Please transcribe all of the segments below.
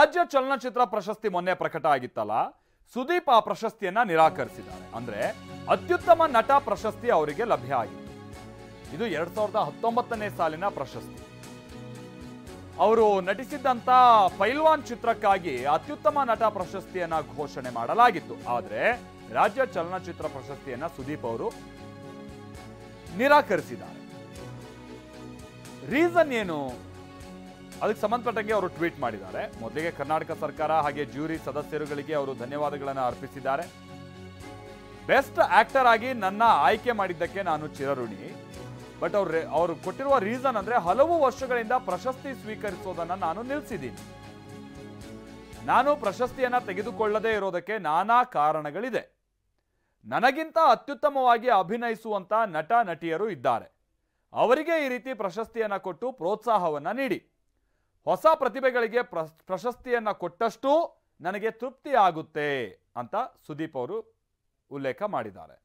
ರಾಜ್ಯ ಚಲನಚಿತ್ರ ಪ್ರಶಸ್ತಿ ಮೊನ್ನೆ ಪ್ರಕಟ ಆಗಿತ್ತಲ್ಲ, ಸುದೀಪ್ ಆ ಪ್ರಶಸ್ತಿಯನ್ನ ನಿರಾಕರಿಸಿದ್ದಾರೆ. ಅಂದ್ರೆ ಅತ್ಯುತ್ತಮ ನಟ ಪ್ರಶಸ್ತಿ ಅವರಿಗೆ ಲಭ್ಯ ಆಗಿತ್ತು. ಇದು 2019ನೇ ಸಾಲಿನ ಪ್ರಶಸ್ತಿ. ಅವರು ನಟಿಸಿದ್ದಂತ ಪೈಲ್ವಾನ್ ಚಿತ್ರಕ್ಕಾಗಿ ಅತ್ಯುತ್ತಮ ನಟ ಪ್ರಶಸ್ತಿಯನ್ನ ಘೋಷಣೆ ಮಾಡಲಾಗಿತ್ತು. ಆದ್ರೆ ರಾಜ್ಯ ಚಲನಚಿತ್ರ ಪ್ರಶಸ್ತಿಯನ್ನ ಸುದೀಪ್ ಅವರು ನಿರಾಕರಿಸಿದ್ದಾರೆ. ರೀಸನ್ ಏನು? ಅದಕ್ಕೆ ಸಂಬಂಧಪಟ್ಟಂಗೆ ಅವರು ಟ್ವೀಟ್ ಮಾಡಿದ್ದಾರೆ. ಮೊದಲಿಗೆ ಕರ್ನಾಟಕ ಸರ್ಕಾರ ಹಾಗೆ ಜ್ಯೂರಿ ಸದಸ್ಯರುಗಳಿಗೆ ಅವರು ಧನ್ಯವಾದಗಳನ್ನು ಅರ್ಪಿಸಿದ್ದಾರೆ. ಬೆಸ್ಟ್ ಆಕ್ಟರ್ ಆಗಿ ನನ್ನ ಆಯ್ಕೆ ಮಾಡಿದ್ದಕ್ಕೆ ನಾನು ಚಿರಋಣಿ. ಬಟ್ ಅವರು ಕೊಟ್ಟಿರುವ ರೀಸನ್ ಅಂದ್ರೆ ಹಲವು ವರ್ಷಗಳಿಂದ ಪ್ರಶಸ್ತಿ ಸ್ವೀಕರಿಸೋದನ್ನ ನಾನು ನಿಲ್ಲಿಸಿದ್ದೀನಿ. ನಾನು ಪ್ರಶಸ್ತಿಯನ್ನ ತೆಗೆದುಕೊಳ್ಳದೇ ಇರೋದಕ್ಕೆ ನಾನಾ ಕಾರಣಗಳಿದೆ. ನನಗಿಂತ ಅತ್ಯುತ್ತಮವಾಗಿ ಅಭಿನಯಿಸುವಂತ ನಟ ನಟಿಯರು ಇದ್ದಾರೆ. ಅವರಿಗೆ ಈ ರೀತಿ ಪ್ರಶಸ್ತಿಯನ್ನ ಕೊಟ್ಟು ಪ್ರೋತ್ಸಾಹವನ್ನ ನೀಡಿ. ಹೊಸ ಪ್ರತಿಭೆಗಳಿಗೆ ಪ್ರಶಸ್ತಿಯನ್ನ ಕೊಟ್ಟಷ್ಟು ನನಗೆ ತೃಪ್ತಿ ಆಗುತ್ತೆ ಅಂತ ಸುದೀಪ್ ಅವರು ಉಲ್ಲೇಖ ಮಾಡಿದ್ದಾರೆ.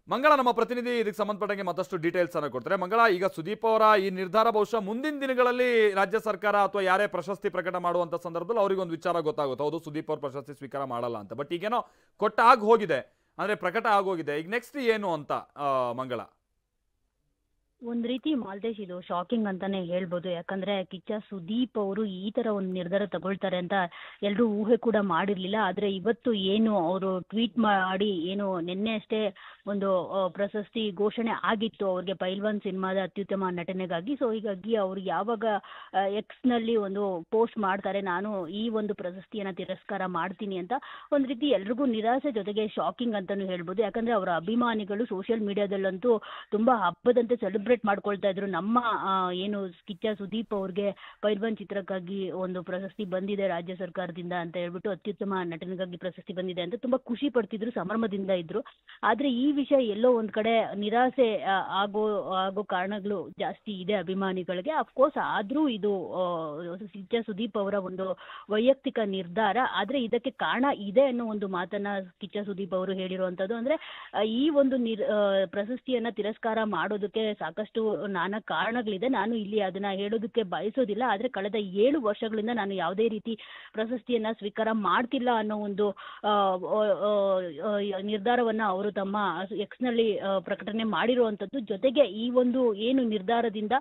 ಮಂಗಳ ನಮ್ಮ ಪ್ರತಿನಿಧಿ ಇದಕ್ಕೆ ಸಂಬಂಧಪಟ್ಟಂಗೆ ಮತ್ತಷ್ಟು ಡೀಟೇಲ್ಸ್ ಅನ್ನು ಕೊಡ್ತಾರೆ. ಮಂಗಳ, ಈಗ ಸುದೀಪ್ ಅವರ ಈ ನಿರ್ಧಾರ ಬಹುಶಃ ಮುಂದಿನ ದಿನಗಳಲ್ಲಿ ರಾಜ್ಯ ಸರ್ಕಾರ ಅಥವಾ ಯಾರೇ ಪ್ರಶಸ್ತಿ ಪ್ರಕಟ ಮಾಡುವಂತ ಸಂದರ್ಭದಲ್ಲಿ ಅವರಿಗೊಂದು ವಿಚಾರ ಗೊತ್ತಾಗುತ್ತೆ, ಹೌದು ಸುದೀಪ್ ಅವರು ಪ್ರಶಸ್ತಿ ಸ್ವೀಕಾರ ಮಾಡಲ್ಲ ಅಂತ. ಬಟ್ ಈಗೇನೋ ಕೊಟ್ಟ ಆಗಿ ಹೋಗಿದೆ, ಅಂದ್ರೆ ಪ್ರಕಟ ಆಗೋಗಿದೆ. ಈಗ ನೆಕ್ಸ್ಟ್ ಏನು ಅಂತ ಮಂಗಳ? ಒಂದ್ ರೀತಿ ಮಾಲ್ತೇಶ್ ಇದು ಶಾಕಿಂಗ್ ಅಂತಾನೆ ಹೇಳ್ಬೋದು. ಯಾಕಂದ್ರೆ ಕಿಚ್ಚ ಸುದೀಪ್ ಅವರು ಈ ತರ ಒಂದು ನಿರ್ಧಾರ ತಗೊಳ್ತಾರೆ ಅಂತ ಎಲ್ಲರೂ ಊಹೆ ಕೂಡ ಮಾಡಿರ್ಲಿಲ್ಲ. ಆದ್ರೆ ಇವತ್ತು ಏನು ಅವರು ಟ್ವೀಟ್ ಮಾಡಿ ಏನು ನಿನ್ನೆ ಅಷ್ಟೇ ಒಂದು ಪ್ರಶಸ್ತಿ ಘೋಷಣೆ ಆಗಿತ್ತು ಅವ್ರಿಗೆ ಪೈಲ್ವಾನ್ ಸಿನಿಮಾದ ಅತ್ಯುತ್ತಮ ನಟನೆಗಾಗಿ. ಸೊ ಹೀಗಾಗಿ ಅವ್ರು ಯಾವಾಗ ಎಕ್ಸ್ ನಲ್ಲಿ ಒಂದು ಪೋಸ್ಟ್ ಮಾಡ್ತಾರೆ, ನಾನು ಈ ಒಂದು ಪ್ರಶಸ್ತಿಯನ್ನ ತಿರಸ್ಕಾರ ಮಾಡ್ತೀನಿ ಅಂತ, ಒಂದ್ ರೀತಿ ಎಲ್ರಿಗೂ ನಿರಾಸೆ ಜೊತೆಗೆ ಶಾಕಿಂಗ್ ಅಂತಾನು ಹೇಳ್ಬೋದು. ಯಾಕಂದ್ರೆ ಅವರ ಅಭಿಮಾನಿಗಳು ಸೋಷಿಯಲ್ ಮೀಡಿಯಾದಲ್ಲಂತೂ ತುಂಬಾ ಹಬ್ಬದಂತೆ ಸೆಲೆಬ್ರೇಟ್ ಮಾಡ್ಕೊಳ್ತಾ ಇದ್ರು. ನಮ್ಮ ಏನು ಕಿಚ್ಚ ಸುದೀಪ್ ಅವ್ರಿಗೆ ಪೈಲ್ವಾನ್ ಚಿತ್ರಕ್ಕಾಗಿ ಒಂದು ಪ್ರಶಸ್ತಿ ಬಂದಿದೆ ರಾಜ್ಯ ಸರ್ಕಾರದಿಂದ ಅಂತ ಹೇಳ್ಬಿಟ್ಟು, ಅತ್ಯುತ್ತಮ ನಟನೆಗಾಗಿ ಪ್ರಶಸ್ತಿ ಬಂದಿದೆ ಅಂತ ತುಂಬಾ ಖುಷಿ ಪಡ್ತಿದ್ರು, ಸಂಭ್ರಮದಿಂದ ಇದ್ರು. ಆದ್ರೆ ಈ ವಿಷಯ ಎಲ್ಲೋ ಒಂದ್ ಕಡೆ ನಿರಾಸೆ ಆಗೋ ಕಾರಣಗಳು ಜಾಸ್ತಿ ಇದೆ ಅಭಿಮಾನಿಗಳಿಗೆ. ಅಫ್ಕೋರ್ಸ್ ಆದ್ರೂ ಇದು ಕಿಚ್ಚ ಸುದೀಪ್ ಅವರ ಒಂದು ವೈಯಕ್ತಿಕ ನಿರ್ಧಾರ. ಆದ್ರೆ ಇದಕ್ಕೆ ಕಾರಣ ಇದೆ ಅನ್ನೋ ಒಂದು ಮಾತನ್ನ ಕಿಚ್ಚ ಸುದೀಪ್ ಅವರು ಹೇಳಿರುವಂತದ್ದು. ಅಂದ್ರೆ ಈ ಒಂದು ಪ್ರಶಸ್ತಿಯನ್ನ ತಿರಸ್ಕಾರ ಮಾಡೋದಕ್ಕೆ ಸಾಕಷ್ಟು ನಾನಾ ಕಾರಣಗಳಿದೆ. ನಾನು ಇಲ್ಲಿ ಅದನ್ನ ಹೇಳೋದಕ್ಕೆ ಬಯಸೋದಿಲ್ಲ. ಆದ್ರೆ ಕಳೆದ 7 ವರ್ಷಗಳಿಂದ ನಾನು ಯಾವುದೇ ರೀತಿ ಪ್ರಶಸ್ತಿಯನ್ನ ಸ್ವೀಕಾರ ಮಾಡ್ತಿಲ್ಲ ಅನ್ನೋ ಒಂದು ನಿರ್ಧಾರವನ್ನ ಅವರು ತಮ್ಮ ಎಕ್ಸ್ ನಲ್ಲಿ ಪ್ರಕಟಣೆ ಮಾಡಿರುವಂತದ್ದು. ಜೊತೆಗೆ ಈ ಒಂದು ಏನು ನಿರ್ಧಾರದಿಂದ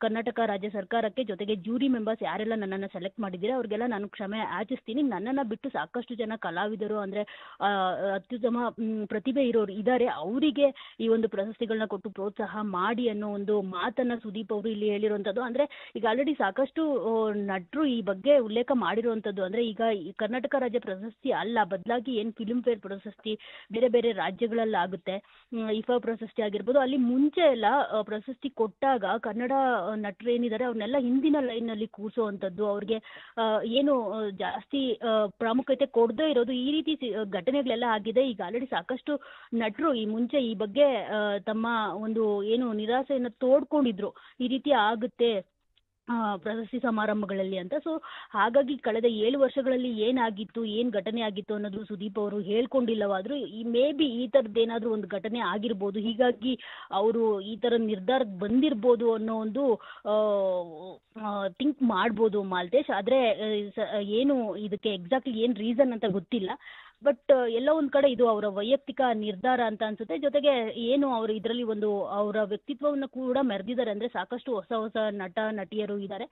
ಕರ್ನಾಟಕ ರಾಜ್ಯ ಸರ್ಕಾರಕ್ಕೆ, ಜೊತೆಗೆ ಜ್ಯೂರಿ ಮೆಂಬರ್ಸ್ ಯಾರೆಲ್ಲ ನನ್ನನ್ನು ಸೆಲೆಕ್ಟ್ ಮಾಡಿದ್ದೀರಾ ಅವ್ರಿಗೆಲ್ಲ ನಾನು ಕ್ಷಮೆ ಯಾಚಿಸ್ತೀನಿ. ನನ್ನನ್ನು ಬಿಟ್ಟು ಸಾಕಷ್ಟು ಜನ ಕಲಾವಿದರು ಅಂದ್ರೆ ಅತ್ಯುತ್ತಮ ಪ್ರತಿಭೆ ಇರೋರು ಇದ್ದಾರೆ, ಅವರಿಗೆ ಈ ಒಂದು ಪ್ರಶಸ್ತಿಗಳನ್ನ ಕೊಟ್ಟು ಪ್ರೋತ್ಸಾಹ ಮಾಡಿ ಅನ್ನೋ ಒಂದು ಮಾತನ್ನ ಸುದೀಪ್ ಅವರು ಇಲ್ಲಿ ಹೇಳಿರುವಂತದ್ದು. ಅಂದ್ರೆ ಈಗ ಆಲ್ರೆಡಿ ಸಾಕಷ್ಟು ನಟರು ಈ ಬಗ್ಗೆ ಉಲ್ಲೇಖ ಮಾಡಿರುವಂತದ್ದು. ಅಂದ್ರೆ ಈಗ ಕರ್ನಾಟಕ ರಾಜ್ಯ ಪ್ರಶಸ್ತಿ ಅಲ್ಲ, ಬದಲಾಗಿ ಏನ್ ಫಿಲ್ಮ್ ಫೇರ್ ಪ್ರಶಸ್ತಿ ಬೇರೆ ಬೇರೆ ರಾಜ್ಯಗಳಲ್ಲಿ ಆಗುತ್ತೆ, ಇಫಾ ಪ್ರಶಸ್ತಿ ಆಗಿರ್ಬೋದು, ಅಲ್ಲಿ ಮುಂಚೆ ಎಲ್ಲ ಪ್ರಶಸ್ತಿ ಕೊಟ್ಟಾಗ ಕನ್ನಡ ನಟರು ಏನಿದ್ದಾರೆ ಅವ್ರನ್ನೆಲ್ಲ ಹಿಂದಿನ ಲೈನ್ ನಲ್ಲಿ ಕೂರಿಸುವಂತದ್ದು, ಅವ್ರಿಗೆ ಏನು ಜಾಸ್ತಿ ಪ್ರಾಮುಖ್ಯತೆ ಕೊಡದೇ ಇರೋದು, ಈ ರೀತಿ ಘಟನೆಗಳೆಲ್ಲ ಆಗಿದೆ. ಈಗ ಆಲ್ರೆಡಿ ಸಾಕಷ್ಟು ನಟರು ಈ ಮುಂಚೆ ಈ ಬಗ್ಗೆ ತಮ್ಮ ಒಂದು ಏನು ನಿರಾಸೆಯನ್ನು ತೋಡ್ಕೊಂಡಿದ್ರು, ಈ ರೀತಿ ಆಗುತ್ತೆ ಪ್ರಶಸ್ತಿ ಸಮಾರಂಭಗಳಲ್ಲಿ ಅಂತ. ಸೊ ಹಾಗಾಗಿ ಕಳೆದ 7 ವರ್ಷಗಳಲ್ಲಿ ಏನಾಗಿತ್ತು, ಏನ್ ಘಟನೆ ಆಗಿತ್ತು ಅನ್ನೋದು ಸುದೀಪ್ ಅವರು ಹೇಳ್ಕೊಂಡಿಲ್ಲವಾದ್ರೂ ಈ ಮೇ ಬಿ ಈ ತರದ್ದೇನಾದ್ರೂ ಒಂದು ಘಟನೆ ಆಗಿರ್ಬೋದು, ಹೀಗಾಗಿ ಅವರು ಈ ತರ ನಿರ್ಧಾರಕ್ಕೆ ಬಂದಿರ್ಬೋದು ಅನ್ನೋ ಒಂದು ಥಿಂಕ್ ಮಾಡ್ಬೋದು ಮಾಲ್ತೇಶ್. ಆದ್ರೆ ಏನು ಇದಕ್ಕೆ ಎಕ್ಸಾಕ್ಟ್ಲಿ ಏನ್ ರೀಸನ್ ಅಂತ ಗೊತ್ತಿಲ್ಲ. ಬಟ್ ಎಲ್ಲ ಒಂದ್ ಕಡೆ ಇದು ಅವರ ವೈಯಕ್ತಿಕ ನಿರ್ಧಾರ ಅಂತ ಅನ್ಸುತ್ತೆ. ಜೊತೆಗೆ ಏನು ಅವರು ಇದರಲ್ಲಿ ಒಂದು ಅವರ ವ್ಯಕ್ತಿತ್ವವನ್ನು ಕೂಡ ಮೆರೆದಿದ್ದಾರೆ. ಅಂದ್ರೆ ಸಾಕಷ್ಟು ಹೊಸ ಹೊಸ ನಟ ನಟಿಯರು ಇದ್ದಾರೆ,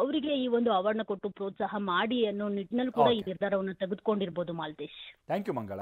ಅವರಿಗೆ ಈ ಒಂದು ಅವಾರ್ಡ್ನ ಕೊಟ್ಟು ಪ್ರೋತ್ಸಾಹ ಮಾಡಿ ಅನ್ನೋ ನಿಟ್ಟಿನಲ್ಲಿ ಕೂಡ ಈ ನಿರ್ಧಾರವನ್ನು ತೆಗೆದುಕೊಂಡಿರ್ಬೋದು ಮಾಲ್ತೇಶ್. ಥ್ಯಾಂಕ್ ಯು ಮಂಗಳ.